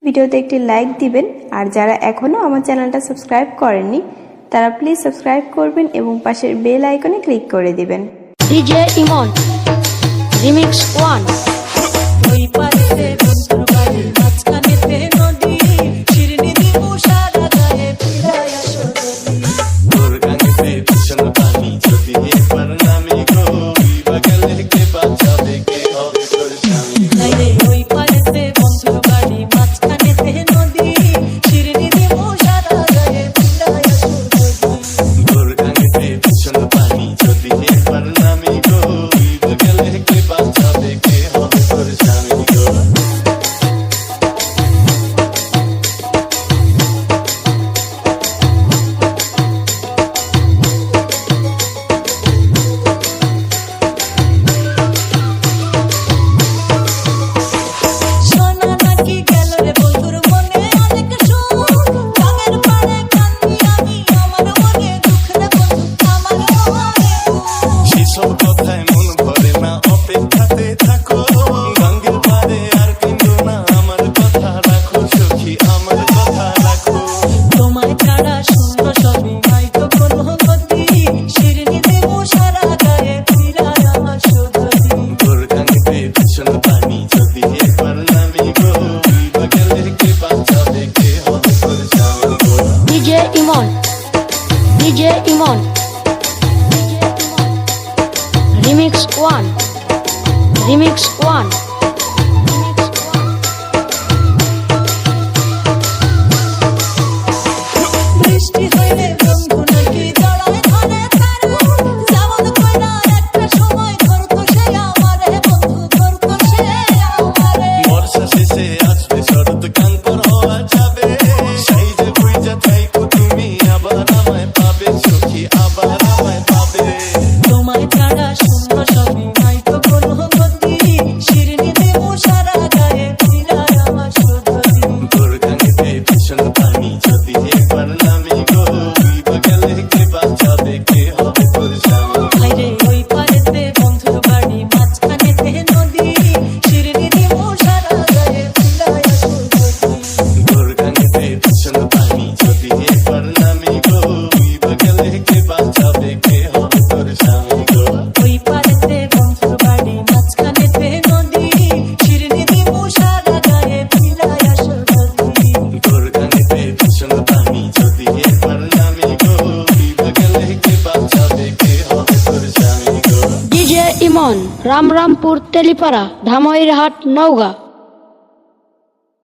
ভিডিওতে একটি লাইক দিবেন আর যারা এখনো আমার চ্যানেলটা সাবস্ক্রাইব করেননি তারা প্লিজ সাবস্ক্রাইব করবেন এবং পাশের বেল আইকনে ক্লিক করে দিবেন। ডিজে ইমন রিমিক্স 1। ওই পারেতে বন্ধুর বাড়ি মাঝখানেতে নদী শিরনি দিব সারা গায়ে ফিরায় আসো যদি তোর গানেতে ভীষণ পানি যদি একবার নামি গো বাগালে কে বাঁচাবে কে হবে তোর স্বামী নাইরে ওই পারেতে বন্ধুর বাড়ি মাঝখানেতে নদী শিরনি দিব সারা গায়ে ফিরায় আসো যদি তোর গানেতে ভীষণ পানি যদি একবার নামি গো বাগালে কে বাঁচাবে কে হবে তোর স্বামী গো সোনা নাকি গেল রে বন্ধুর মনে অনেক সুখ গাঙের পাড়ে কান্দি আমি আমার মনে দুঃখ রে বন্ধু আমার মনে সেসব কথায় মন ভরে না অপেক্ষাতে থাকো গাঙ্গের পারে আর কিন্তু না আমার কথা রাখো সখী আমার কথা রাখো তোমায় ছাড়া শূন্য সবই নাই তো কোনো গতি শিরনি দেব সারা গায়ে ফিরায় আসো যদি তোর গানেতে ভীষণ পানি যদি একবার নামি গো বাগালে কে বাঁচাবে কে হবে তোর স্বামী গো ডিজে ইমন রিমিক্স 1। বৃষ্টি হইলে বন্ধু নাকি জড়ায় ধরে তারে যেমন কইরা একটা সময় ধরতো সে আমারে বন্ধু ধরতো সে আমারে বর্ষা শেষে আসবে শরৎ কাঙ্কর হওয়া যাবে সেই যে বুঝা থাইকো তুমি আবার আমায় পাবে সখী আবার আমায় পাবে তোমায় ছাড়া শূন্য সবই নাই তো কোনো গতি শিরনি দেব সারা গায়ে ফিরায় আসো যদি তোর গানেতে ভীষণ পানি যদি একবার নামি গো বাগালে কে বাঁচাবে কে হবে তোর স্বামী হায়রে ওই পারেতে বন্ধুর বাড়ি মাঝখানেতে নদী শিরনি দেব সারা গায়ে ফিরায় আসো যদি তোর গানেতে ভীষণ পানি যদি একবার নামি গো বাগালে কে বাঁচাবে কে হবে তোর স্বামী গো ওই পারেতে বন্ধুর বাড়ি মাঝখানেতে নদী শিরনি দেব সারা গায়ে ফিরায় আসো যদি তোর গানেতে ভীষণ পানি যদি একবার নামি গো বাগালে কে বাঁচাবে কে হবে তোর স্বামী গো ডিজে ইমন রামরামপুর তেলিপাড়া ধামইরহাট নওগাঁ।